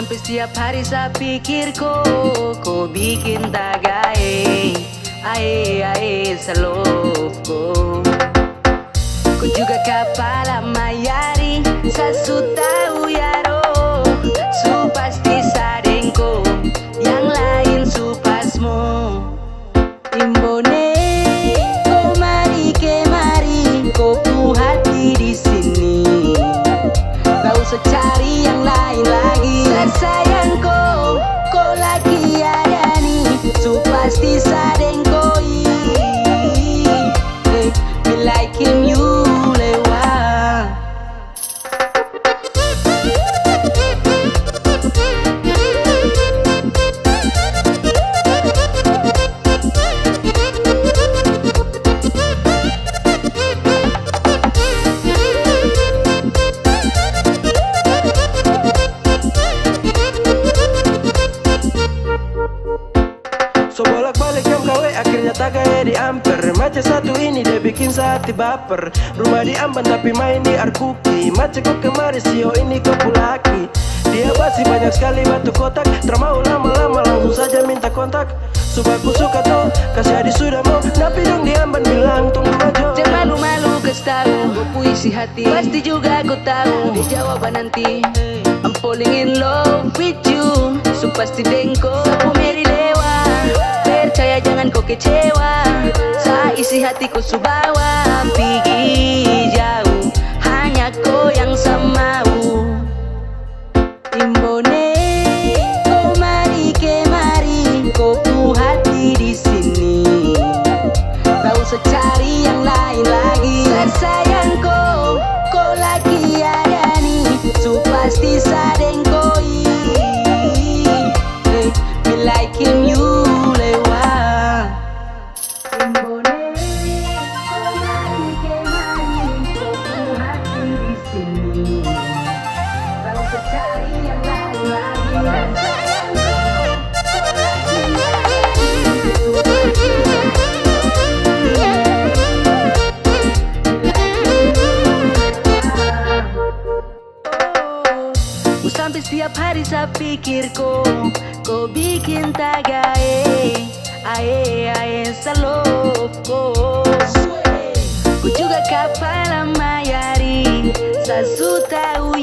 Sampai setiap hari saya pikir kau bikin tagae. Ae selalu Ku juga kepala mayari Sasu tahu yaro Su pasti sadengko Yang lain su pasmo Imbone Kau mari kemari Kau pu hati di sini Gak usah cari yang lain lagi Sayang kau lagi ada nih Su pasti sadengko Liking you lewat So bolak-balik jam KW akhirnya tak kayak di Amper. Macet satu ini dia bikin hati baper. Rumah di Amban tapi main di Arkuki. Macet kok kemari sio ini ke Pulaki. Dia basi banyak sekali batu kotak. Termau lama-lama langsung saja minta kontak. Subaku suka toh kasih adik sudah mau. Tapi dong di Amban bilang tunggu aja. Jangan malu-malu kasih gue puisi hati. Pasti juga aku tahu di jawaban nanti. I'm falling in love with you. So pasti dengko sapu meri lewa. Percaya jangan kau kecewa. Saya isi hatiku subawa. Pergi jauh hanya kau yang sama mau. Imbone kau mari kemari. Kau pu hati di sini. Gak usah cari yang lain lagi. Sayang kau lagi ada nih. Su pasti sadengkoi. Me liking you lewat. Imbone kau mari kemari. Kau pu hati di sini. Gak usah cari yang lain lagi. Sayang kau lagi Sampai setiap hari saya pikir kau bikin tagae. Ae selalu Ku juga kepala mayari Sasu tahu